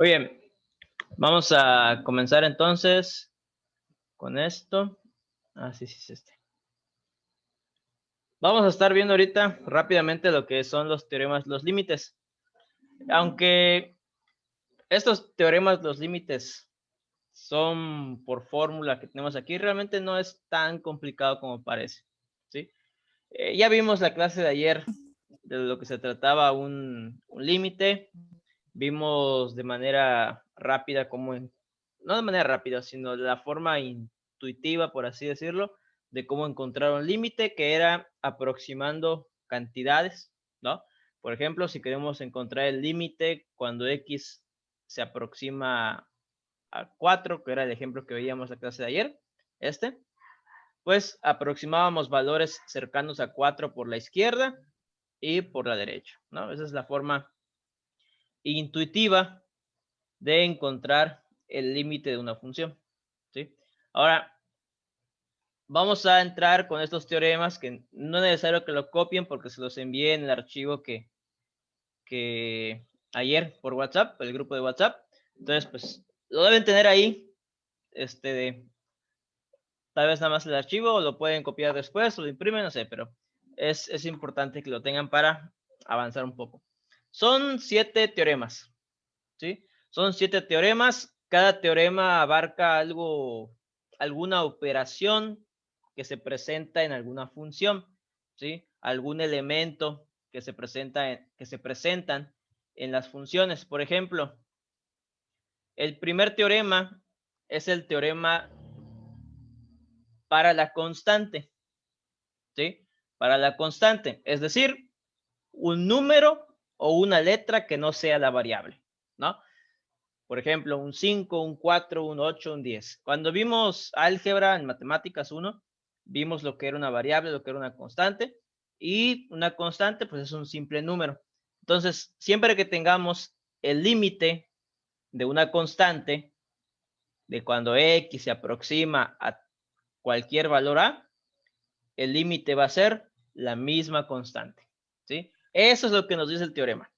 Muy bien, vamos a comenzar entonces con esto. Sí, es este. Vamos a estar viendo ahorita rápidamente lo que son los teoremas, los límites. Aunque estos teoremas, los límites, son por fórmula que tenemos aquí, realmente no es tan complicado como parece, ¿sí? Ya vimos la clase de ayer de lo que se trataba un límite. Vimos de manera rápida no de manera rápida, sino de la forma intuitiva, por así decirlo, de cómo encontrar un límite, que era aproximando cantidades, ¿no? Por ejemplo, si queremos encontrar el límite cuando x se aproxima a 4, que era el ejemplo que veíamos en la clase de ayer, pues aproximábamos valores cercanos a 4 por la izquierda y por la derecha, ¿no? Esa es la forma intuitiva de encontrar el límite de una función, ¿sí? Ahora, vamos a entrar con estos teoremas que no es necesario que lo copien porque se los envié en el archivo que ayer por WhatsApp, el grupo de WhatsApp. Entonces, pues, lo deben tener ahí, tal vez nada más el archivo, o lo pueden copiar después, o lo imprimen, no sé, pero es importante que lo tengan para avanzar un poco. Son 7 teoremas, ¿sí? Son 7 teoremas. Cada teorema abarca alguna operación que se presenta en alguna función, ¿sí? Algún elemento que se presentan en las funciones. Por ejemplo, el primer teorema es el teorema para la constante, ¿sí? Para la constante, es decir, un número o una letra que no sea la variable, ¿no? Por ejemplo, un 5, un 4, un 8, un 10. Cuando vimos álgebra en matemáticas 1, vimos lo que era una variable, lo que era una constante, y una constante pues es un simple número. Entonces, siempre que tengamos el límite de una constante, de cuando x se aproxima a cualquier valor a, el límite va a ser la misma constante, ¿sí? Eso es lo que nos dice el teorema.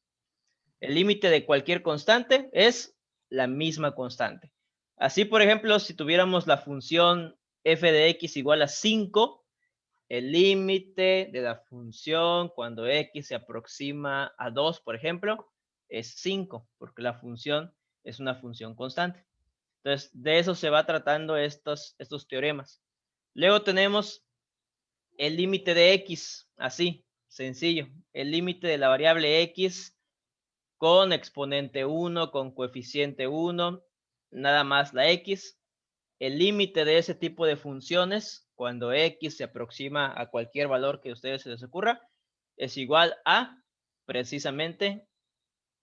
El límite de cualquier constante es la misma constante. Así, por ejemplo, si tuviéramos la función f de x igual a 5, el límite de la función cuando x se aproxima a 2, por ejemplo, es 5, porque la función es una función constante. Entonces, de eso se va tratando estos teoremas. Luego tenemos el límite de x, así, sencillo. El límite de la variable x con exponente 1, con coeficiente 1, nada más la x. El límite de ese tipo de funciones, cuando x se aproxima a cualquier valor que a ustedes se les ocurra, es igual a precisamente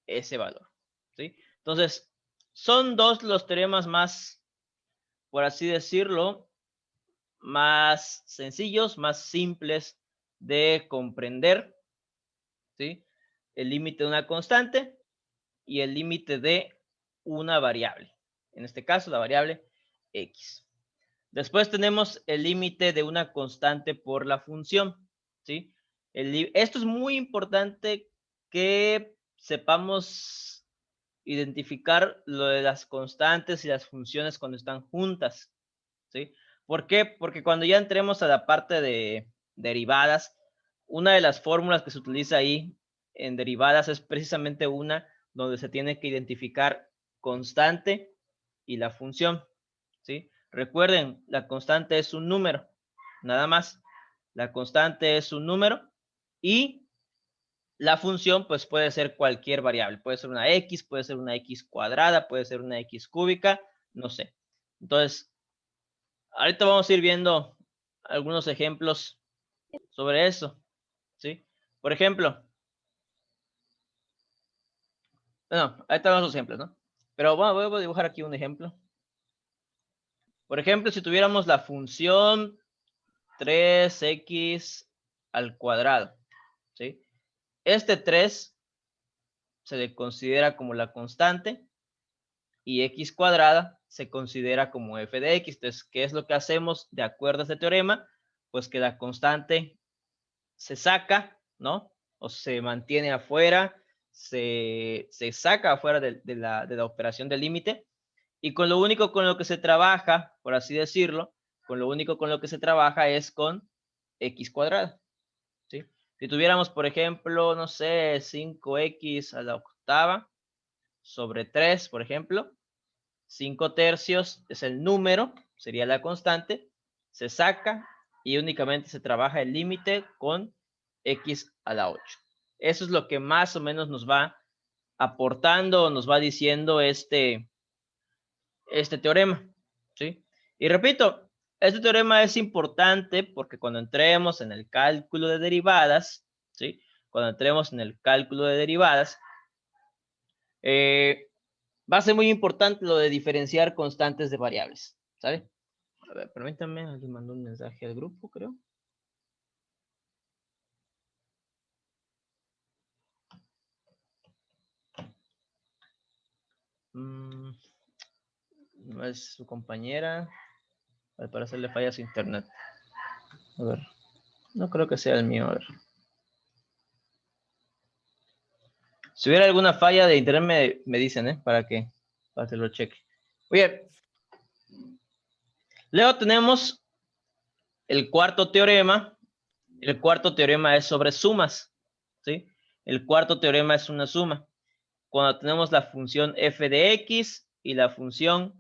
ese valor, ¿sí? Entonces, son dos los teoremas más, por así decirlo, más sencillos, más simples de comprender, ¿sí? El límite de una constante y el límite de una variable. En este caso, la variable x. Después tenemos el límite de una constante por la función, ¿sí? Esto es muy importante que sepamos identificar lo de las constantes y las funciones cuando están juntas, ¿sí? ¿Por qué? Porque cuando ya entremos a la parte de derivadas, una de las fórmulas que se utiliza ahí en derivadas es precisamente una donde se tiene que identificar constante y la función, ¿sí? Recuerden, la constante es un número, nada más. La constante es un número y la función pues puede ser cualquier variable. Puede ser una x, puede ser una x cuadrada, puede ser una x cúbica, no sé. Entonces, ahorita vamos a ir viendo algunos ejemplos sobre eso, ¿sí? Por ejemplo, bueno, ahorita vamos a los ejemplos, ¿no? Pero bueno, voy a dibujar aquí un ejemplo. Por ejemplo, si tuviéramos la función 3x al cuadrado, ¿sí? Este 3 se le considera como la constante y x cuadrada se considera como f de x. Entonces, ¿qué es lo que hacemos de acuerdo a este teorema? Pues que la constante se saca, ¿no? O se mantiene afuera se saca afuera de la operación del límite, y con lo único con lo que se trabaja, por así decirlo, con lo único con lo que se trabaja es con x cuadrada, ¿sí? Si tuviéramos, por ejemplo, no sé, 5x a la octava sobre 3, por ejemplo, 5 tercios es el número, sería la constante, se saca y únicamente se trabaja el límite con x a la 8. Eso es lo que más o menos nos va aportando, nos va diciendo este teorema, ¿sí? Y repito, este teorema es importante porque cuando entremos en el cálculo de derivadas, ¿sí? Cuando entremos en el cálculo de derivadas, va a ser muy importante lo de diferenciar constantes de variables, ¿sale? A ver, permítanme, alguien mandó un mensaje al grupo, creo. No es su compañera. Al parecer le falla su internet. A ver, no creo que sea el mío, a ver. Si hubiera alguna falla de internet me dicen, para que lo cheque. Oye, luego tenemos el cuarto teorema. El cuarto teorema es sobre sumas, ¿sí? El cuarto teorema es una suma. Cuando tenemos la función f de x y la función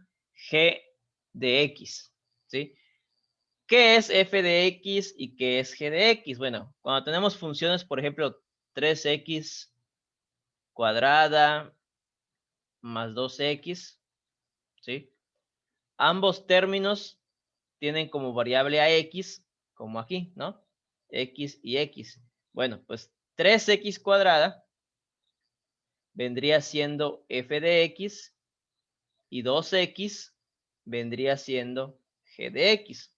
g de x, ¿sí? ¿Qué es f de x y qué es g de x? Bueno, cuando tenemos funciones, por ejemplo, 3x cuadrada más 2x, ¿sí? Ambos términos tienen como variable a x, como aquí, ¿no? X y x. Bueno, pues 3x cuadrada vendría siendo f de x y 2x vendría siendo g de x.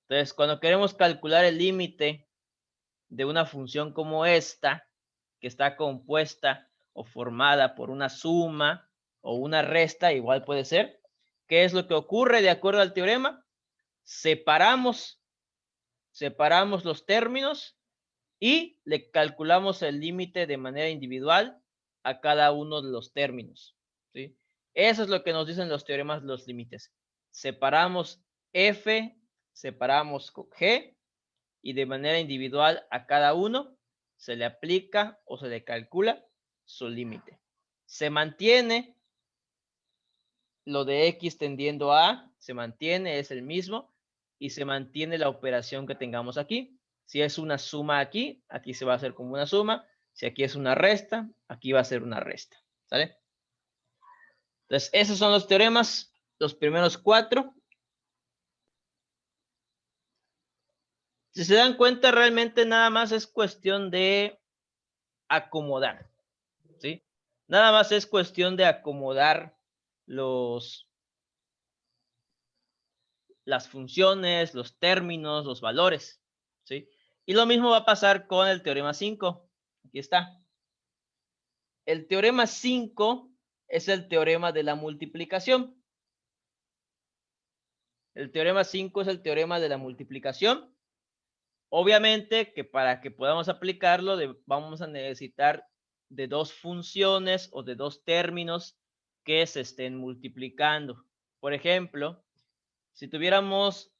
Entonces, cuando queremos calcular el límite de una función como esta, que está compuesta o formada por una suma o una resta, igual puede ser, ¿qué es lo que ocurre de acuerdo al teorema? Separamos los términos y le calculamos el límite de manera individual a cada uno de los términos, ¿sí? Eso es lo que nos dicen los teoremas de los límites. Separamos f, separamos g, y de manera individual a cada uno se le aplica o se le calcula su límite. Se mantiene lo de x tendiendo a, se mantiene, es el mismo, y se mantiene la operación que tengamos aquí. Si es una suma aquí, aquí se va a hacer como una suma. Si aquí es una resta, aquí va a ser una resta. ¿Sale? Entonces, esos son los teoremas, los primeros 4. Si se dan cuenta, realmente nada más es cuestión de acomodar, ¿sí? Nada más es cuestión de acomodar las funciones, los términos, los valores, ¿sí? Y lo mismo va a pasar con el teorema 5. Aquí está. El teorema 5 es el teorema de la multiplicación. El teorema 5 es el teorema de la multiplicación. Obviamente que para que podamos aplicarlo vamos a necesitar de dos funciones o de dos términos que se estén multiplicando. Por ejemplo, si tuviéramos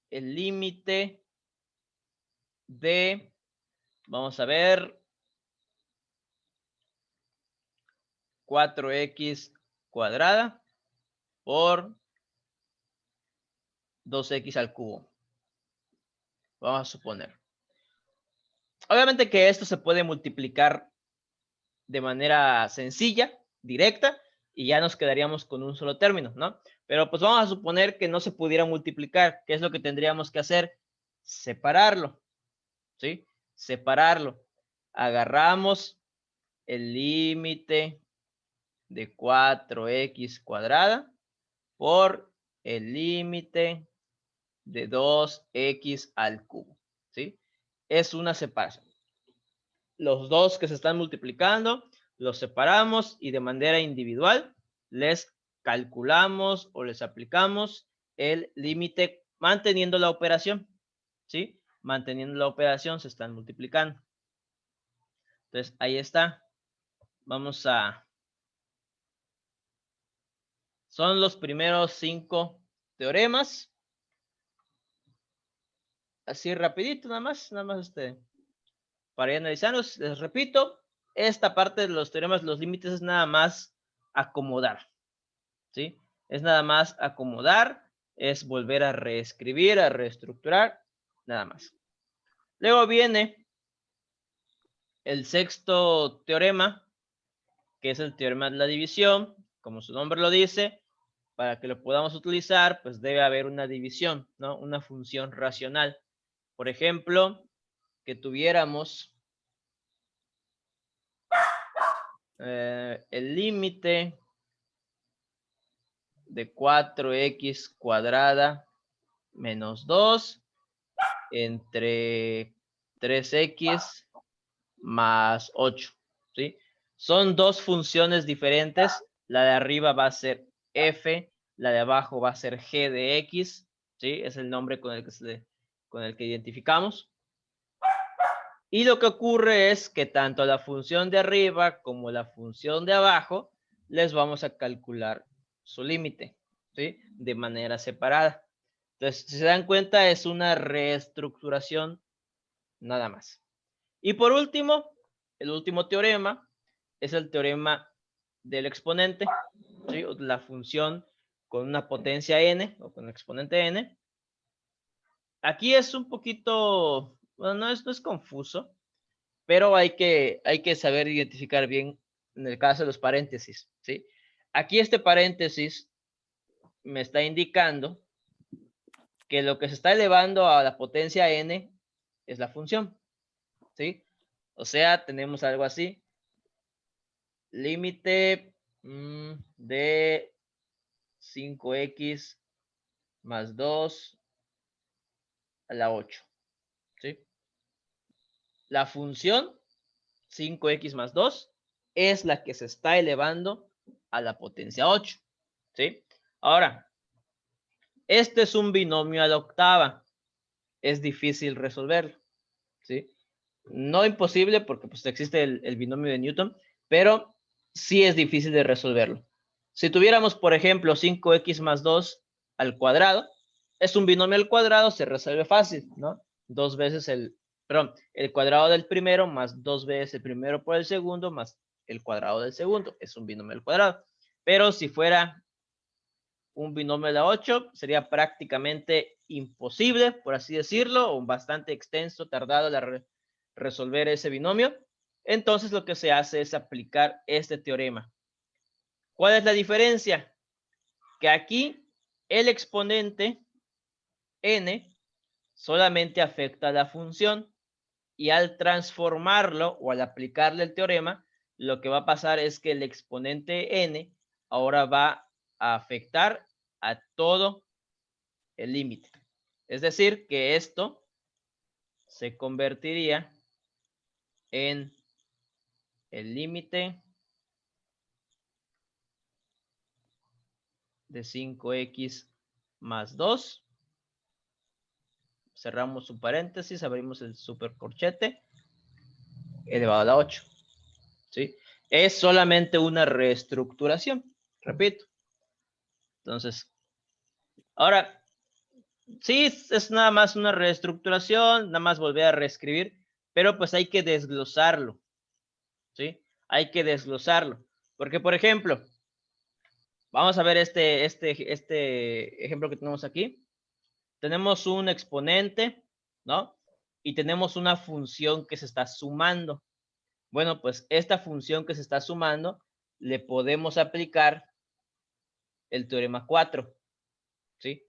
el límite de, vamos a ver, 4x cuadrada por 2x al cubo. Vamos a suponer. Obviamente que esto se puede multiplicar de manera sencilla, directa, y ya nos quedaríamos con un solo término, ¿no? Pero pues vamos a suponer que no se pudiera multiplicar. ¿Qué es lo que tendríamos que hacer? Separarlo, ¿sí? Separarlo. Agarramos el límite de 4x cuadrada por el límite de 2x al cubo, ¿sí? Es una separación. Los dos que se están multiplicando, los separamos y de manera individual les calculamos o les aplicamos el límite manteniendo la operación, ¿sí? Manteniendo la operación se están multiplicando. Entonces, ahí está. Vamos a... Son los primeros 5 teoremas. Así rapidito, nada más para ir analizarlos. Les repito, esta parte de los teoremas, los límites es nada más acomodar, ¿sí? Es nada más acomodar, es volver a reescribir, a reestructurar, nada más. Luego viene el sexto teorema, que es el teorema de la división. Como su nombre lo dice, para que lo podamos utilizar, pues debe haber una división, ¿no? Una función racional. Por ejemplo, que tuviéramos el límite de 4x cuadrada menos 2 entre 3x más 8, ¿sí? Son dos funciones diferentes. La de arriba va a ser f, la de abajo va a ser g de x, ¿sí? Es el nombre con el que identificamos. Y lo que ocurre es que tanto la función de arriba como la función de abajo les vamos a calcular su límite, ¿sí? De manera separada. Entonces, si se dan cuenta, es una reestructuración nada más. Y por último, el último teorema es el teorema del exponente, ¿sí? La función con una potencia n o con exponente n. Aquí es un poquito, bueno, no es confuso, pero hay que saber identificar bien en el caso de los paréntesis, ¿sí? Aquí este paréntesis me está indicando que lo que se está elevando a la potencia n es la función, ¿sí? O sea, tenemos algo así. Límite de 5x más 2 a la 8, ¿sí? La función 5x más 2 es la que se está elevando a la potencia 8, ¿sí? Ahora, este es un binomio a la octava. Es difícil resolverlo, ¿sí? No imposible porque pues existe el binomio de Newton, pero sí es difícil de resolverlo. Si tuviéramos, por ejemplo, 5x más 2 al cuadrado, es un binomio al cuadrado, se resuelve fácil, ¿no? Dos veces el cuadrado del primero más 2 veces el primero por el segundo más el cuadrado del segundo. Es un binomio al cuadrado. Pero si fuera un binomio de la 8, sería prácticamente imposible, por así decirlo, o bastante extenso, tardado resolver ese binomio. Entonces lo que se hace es aplicar este teorema. ¿Cuál es la diferencia? Que aquí el exponente n solamente afecta a la función y al transformarlo o al aplicarle el teorema, lo que va a pasar es que el exponente n ahora va a afectar a todo el límite. Es decir, que esto se convertiría en el límite de 5x más 2. Cerramos su paréntesis, abrimos el supercorchete, elevado a la 8. ¿Sí? Es solamente una reestructuración, repito. Entonces, ahora, sí, es nada más una reestructuración, nada más volver a reescribir, pero pues hay que desglosarlo, ¿sí? Hay que desglosarlo. Porque, por ejemplo, vamos a ver este ejemplo que tenemos aquí. Tenemos un exponente, ¿no? Y tenemos una función que se está sumando. Bueno, pues esta función que se está sumando le podemos aplicar el teorema 4, ¿sí?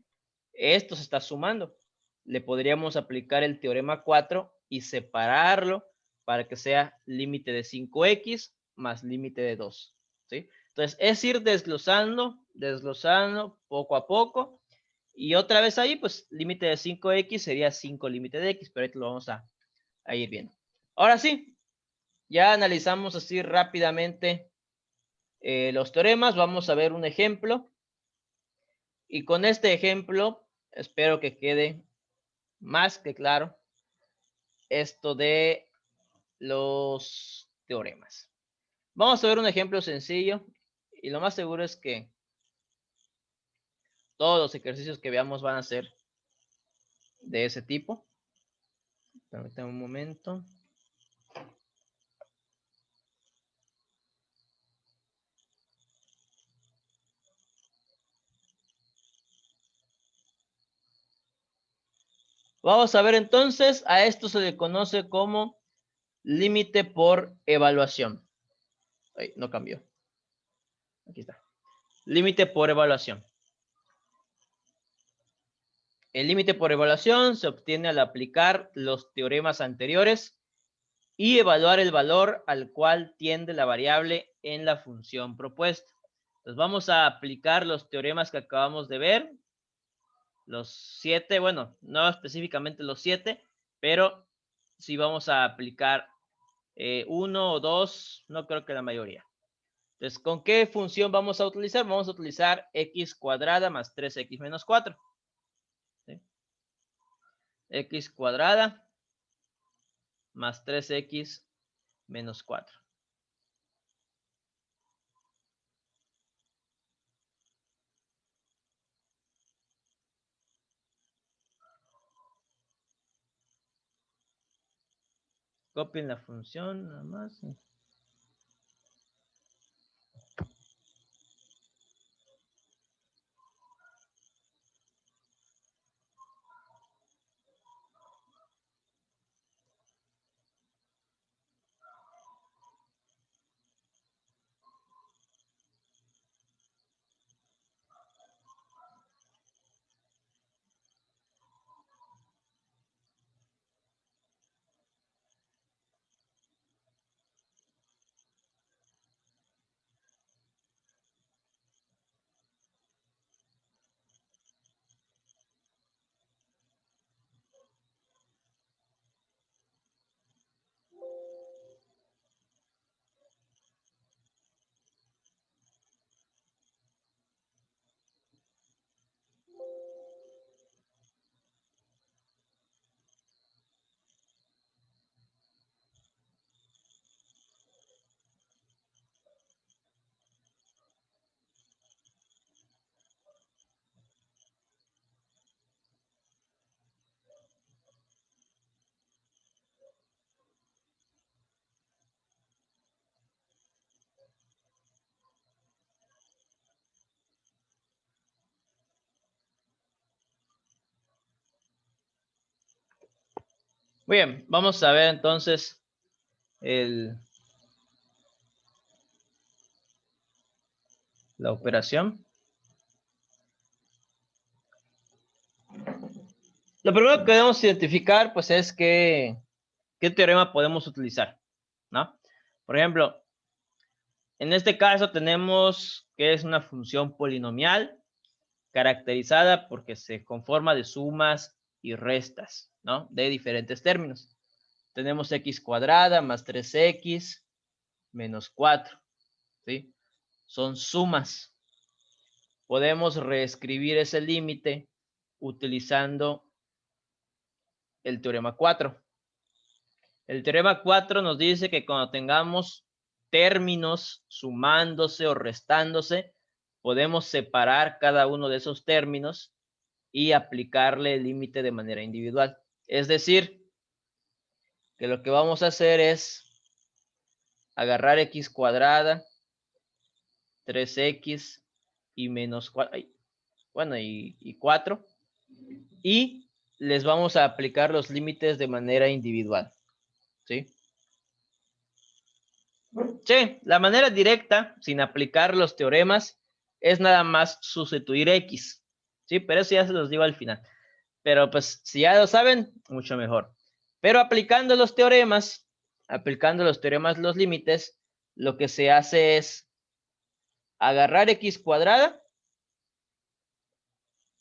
Esto se está sumando. Le podríamos aplicar el teorema 4 y separarlo para que sea límite de 5x más límite de 2, ¿sí? Entonces, es ir desglosando poco a poco. Y otra vez ahí, pues, límite de 5x sería 5 límite de x, pero ahí lo vamos a ir viendo. Ahora sí, ya analizamos así rápidamente los teoremas. Vamos a ver un ejemplo. Y con este ejemplo, espero que quede más que claro esto de los teoremas. Vamos a ver un ejemplo sencillo y lo más seguro es que todos los ejercicios que veamos van a ser de ese tipo. Permítanme un momento. Vamos a ver entonces, a esto se le conoce como límite por evaluación. Ay, no cambió. Aquí está. Límite por evaluación. El límite por evaluación se obtiene al aplicar los teoremas anteriores y evaluar el valor al cual tiende la variable en la función propuesta. Entonces vamos a aplicar los teoremas que acabamos de ver. Los 7, bueno, no específicamente los 7, pero sí vamos a aplicar 1 o 2, no creo que la mayoría. Entonces, ¿con qué función vamos a utilizar? Vamos a utilizar x cuadrada más 3x menos 4. ¿Sí? X cuadrada más 3x menos 4. Copien la función nada más. Muy bien, vamos a ver entonces la operación. Lo primero que debemos identificar, pues, es qué teorema podemos utilizar, ¿no? Por ejemplo, en este caso tenemos que es una función polinomial caracterizada porque se conforma de sumas y restas, ¿no? De diferentes términos. Tenemos x cuadrada más 3x menos 4, ¿sí? Son sumas. Podemos reescribir ese límite utilizando el teorema 4. El teorema 4 nos dice que cuando tengamos términos sumándose o restándose, podemos separar cada uno de esos términos y aplicarle el límite de manera individual. Es decir, que lo que vamos a hacer es agarrar x cuadrada, 3x y menos 4, bueno, y 4, y les vamos a aplicar los límites de manera individual, ¿sí? Sí, la manera directa, sin aplicar los teoremas, es nada más sustituir x, ¿sí? Pero eso ya se los digo al final. Pero pues si ya lo saben, mucho mejor. Pero aplicando los teoremas, los límites, lo que se hace es agarrar x cuadrada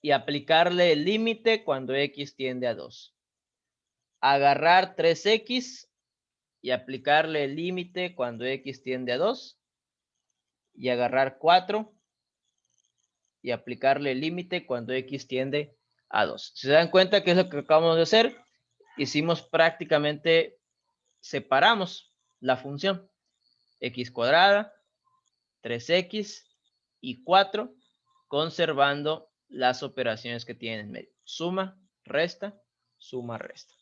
y aplicarle el límite cuando x tiende a 2. Agarrar 3x y aplicarle el límite cuando x tiende a 2. Y agarrar 4 y aplicarle el límite cuando x tiende a 2. Si se dan cuenta que es lo que acabamos de hacer, hicimos prácticamente, separamos la función, x cuadrada, 3x y 4, conservando las operaciones que tienen en medio. Suma, resta, suma, resta.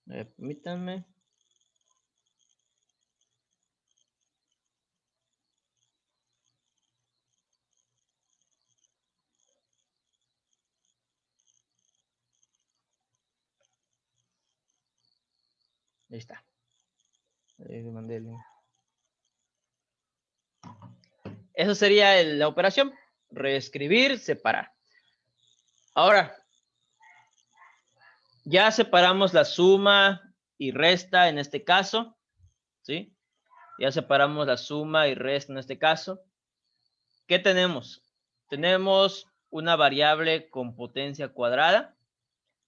Permítanme. Ahí está. Ahí le mandé el link. Eso sería la operación. Reescribir, separar. Ahora, ya separamos la suma y resta en este caso. ¿Sí? Ya separamos la suma y resta en este caso. ¿Qué tenemos? Tenemos una variable con potencia cuadrada.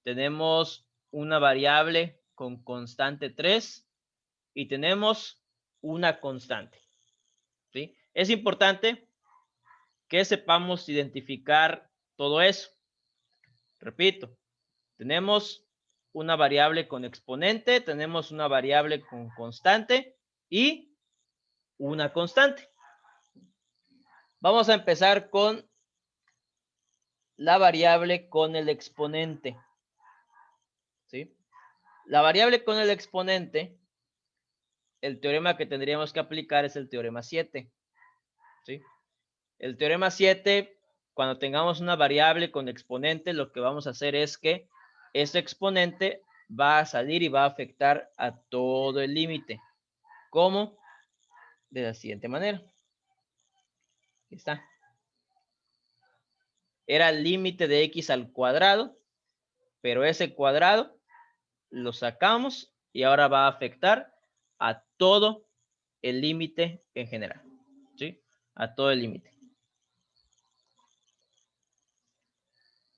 Tenemos una variable con constante 3 y tenemos una constante. ¿Sí? Es importante que sepamos identificar todo eso. Repito, tenemos una variable con exponente, tenemos una variable con constante y una constante. Vamos a empezar con la variable con el exponente. ¿Sí? La variable con el exponente, el teorema que tendríamos que aplicar es el teorema 7. ¿Sí? El teorema 7, cuando tengamos una variable con exponente, lo que vamos a hacer es que ese exponente va a salir y va a afectar a todo el límite. ¿Cómo? De la siguiente manera. Aquí está. Era el límite de x al cuadrado, pero ese cuadrado lo sacamos y ahora va a afectar a todo el límite en general. ¿Sí? A todo el límite.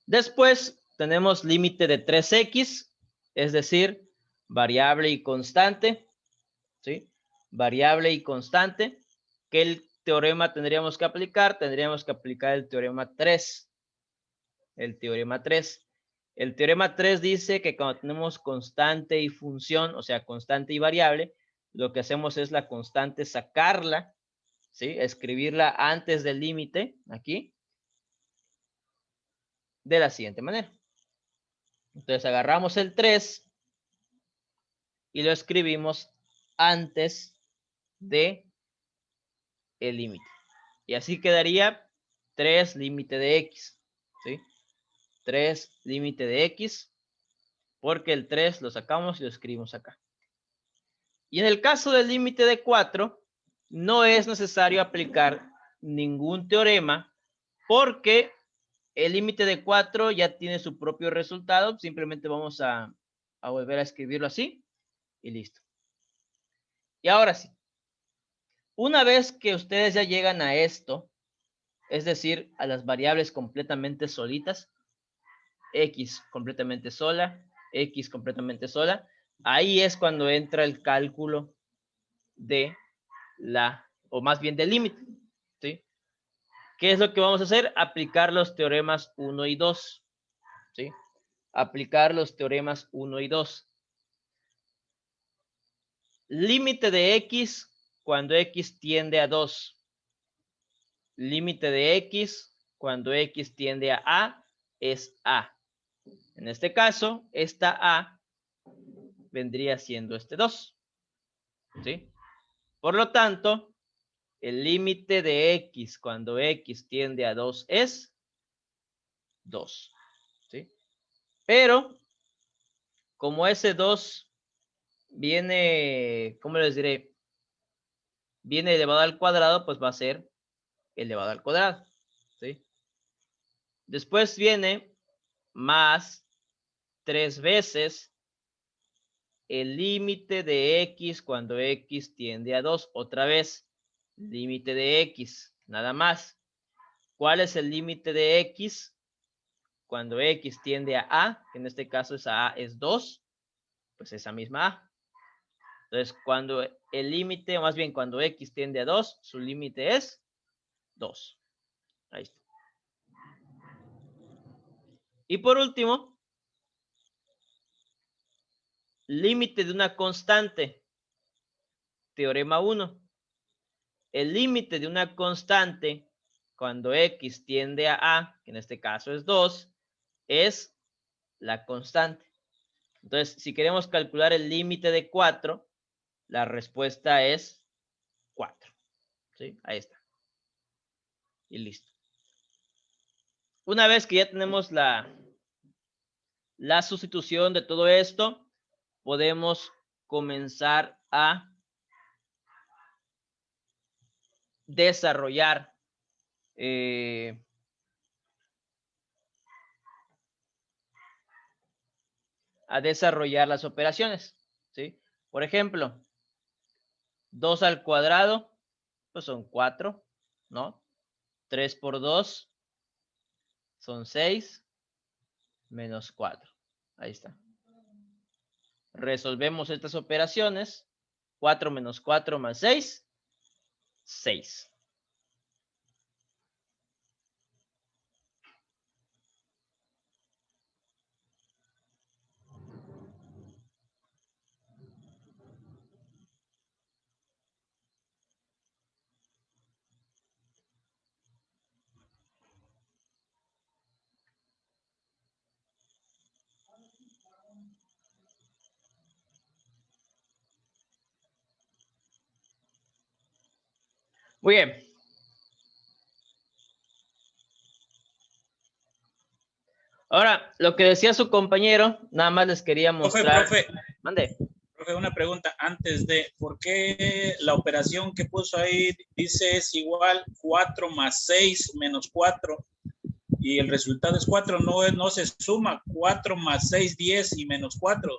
Después tenemos límite de 3x, es decir, variable y constante. ¿Sí? Variable y constante. ¿Qué el teorema tendríamos que aplicar? Tendríamos que aplicar el teorema 3. El teorema 3. El teorema 3 dice que cuando tenemos constante y función, o sea, constante y variable, lo que hacemos es la constante sacarla, ¿sí? Escribirla antes del límite, aquí, de la siguiente manera. Entonces agarramos el 3 y lo escribimos antes de el límite. Y así quedaría 3 límite de x, ¿sí? 3 límite de x, porque el 3 lo sacamos y lo escribimos acá. Y en el caso del límite de 4, no es necesario aplicar ningún teorema porque el límite de 4 ya tiene su propio resultado. Simplemente vamos a volver a escribirlo así y listo. Y ahora sí, una vez que ustedes ya llegan a esto, es decir, a las variables completamente solitas, x completamente sola, x completamente sola, ahí es cuando entra el cálculo de o más bien del límite, ¿sí? ¿Qué es lo que vamos a hacer? Aplicar los teoremas 1 y 2, ¿sí? Aplicar los teoremas 1 y 2. Límite de x cuando x tiende a 2. Límite de x cuando x tiende a A es A. En este caso, esta A vendría siendo este 2, ¿sí? Por lo tanto, el límite de x cuando x tiende a 2 es 2, ¿sí? Pero, como ese 2 viene, ¿cómo les diré? Viene elevado al cuadrado, pues va a ser elevado al cuadrado, ¿sí? Después viene más 3 veces el límite de x cuando x tiende a 2. Otra vez, límite de x, nada más. ¿Cuál es el límite de x cuando x tiende a A? En este caso esa A es 2, pues esa misma A. Entonces, cuando el límite, más bien cuando x tiende a 2, su límite es 2. Ahí está. Y por último, límite de una constante. Teorema 1. El límite de una constante cuando x tiende a, que en este caso es 2, es la constante. Entonces, si queremos calcular el límite de 4, la respuesta es 4. ¿Sí? Ahí está. Y listo. Una vez que ya tenemos la sustitución de todo esto, podemos comenzar a desarrollar las operaciones, ¿sí? Por ejemplo, 2 al cuadrado, pues son 4, ¿no? 3 por 2 son 6, menos 4. Ahí está. Resolvemos estas operaciones. 4 menos 4 más 6, 6. Muy bien. Ahora, lo que decía su compañero, nada más les quería mostrar. Mande. Profe, una pregunta antes de, ¿por qué la operación que puso ahí dice es igual 4 más 6 menos 4 y el resultado es 4? No se suma 4 más 6, 10 y menos 4,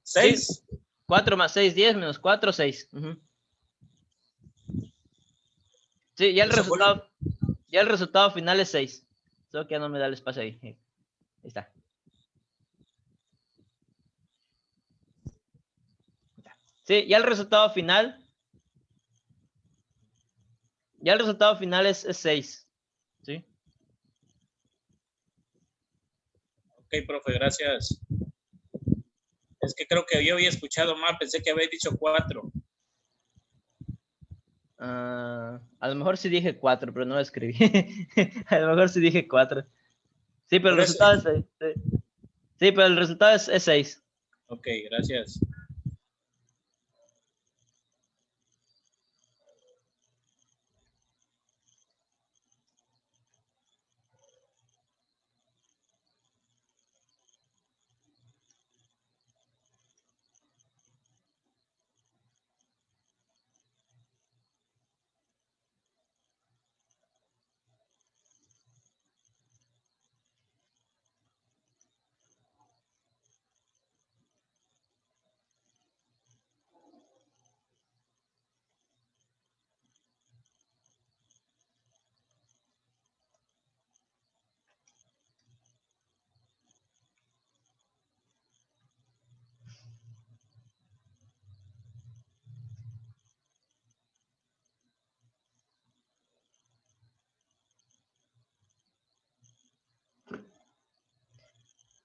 6. Sí, 4 más 6, 10, menos 4, 6. Sí, ya el resultado final es 6. Solo que ya no me da el espacio ahí. Ahí está. Sí, ya el resultado final. Ya el resultado final es 6. ¿Sí? Ok, profe, gracias. Es que creo que yo había escuchado mal, pensé que había dicho 4. A lo mejor sí dije 4, pero no lo escribí. A lo mejor sí dije 4. Sí, pero el resultado es 6. Sí, pero el resultado es 6. Ok, gracias.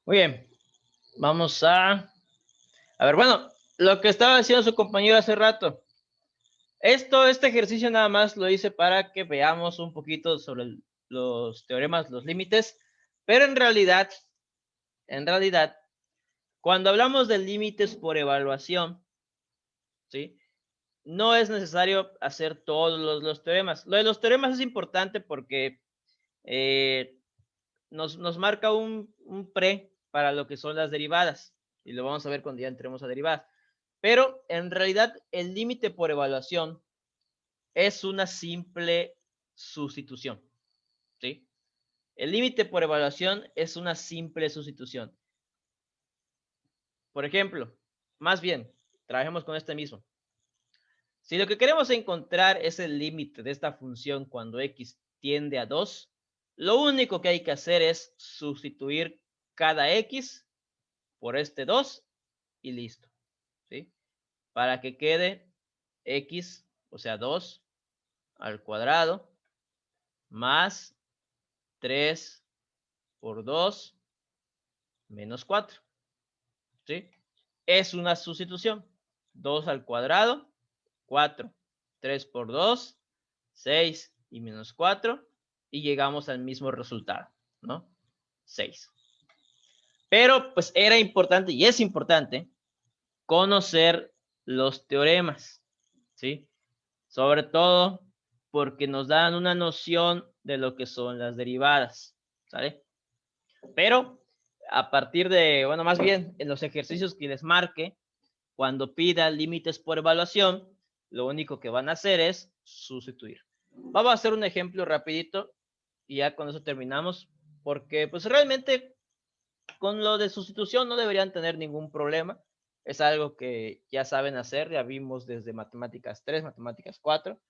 Muy bien. Vamos a ver, bueno, lo que estaba diciendo su compañero hace rato. Este ejercicio nada más lo hice para que veamos un poquito sobre los teoremas, los límites, pero en realidad, cuando hablamos de límites por evaluación, ¿sí? No es necesario hacer todos los teoremas. Lo de los teoremas es importante porque nos marca un pre para lo que son las derivadas, y lo vamos a ver cuando ya entremos a derivadas. Pero en realidad el límite por evaluación es una simple sustitución, ¿sí? El límite por evaluación es una simple sustitución. Por ejemplo, más bien, trabajemos con este mismo. Si lo que queremos encontrar es el límite de esta función cuando x tiende a 2, lo único que hay que hacer es sustituir cada x por este 2 y listo, ¿sí? para que quede x, o sea, 2 al cuadrado, más 3 por 2, menos 4. ¿Sí? Es una sustitución. 2 al cuadrado, 4. 3 por 2, 6 y menos 4. Y llegamos al mismo resultado, ¿no? 6. Pero pues era importante y es importante conocer los teoremas, ¿sí? Sobre todo porque nos dan una noción de lo que son las derivadas, ¿sale? Pero a partir de, bueno, más bien en los ejercicios que les marque, cuando pida límites por evaluación, lo único que van a hacer es sustituir. Vamos a hacer un ejemplo rapidito y ya con eso terminamos, porque pues realmente con lo de sustitución no deberían tener ningún problema. Es algo que ya saben hacer, ya vimos desde matemáticas 3, matemáticas 4,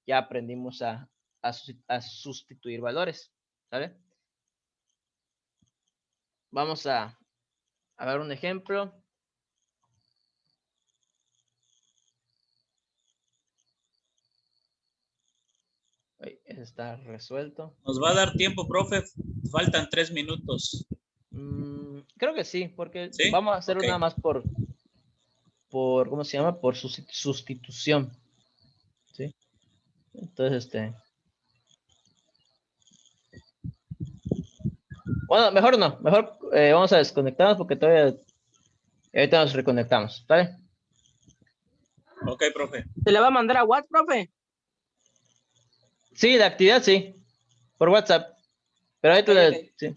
ya aprendimos a sustituir valores, ¿sale? Vamos a ver un ejemplo. Ese está resuelto. Nos va a dar tiempo, profe. Faltan 3 minutos. Creo que sí, porque ¿Sí? vamos a hacerlo Ok. nada más por, ¿cómo se llama? Por sustitución. ¿Sí? Entonces, bueno, mejor no, mejor vamos a desconectarnos porque todavía ahorita nos reconectamos, ¿vale? Ok, profe. ¿Se le va a mandar a WhatsApp, profe? Sí, la actividad sí, por WhatsApp. Pero ahorita, Ok. sí.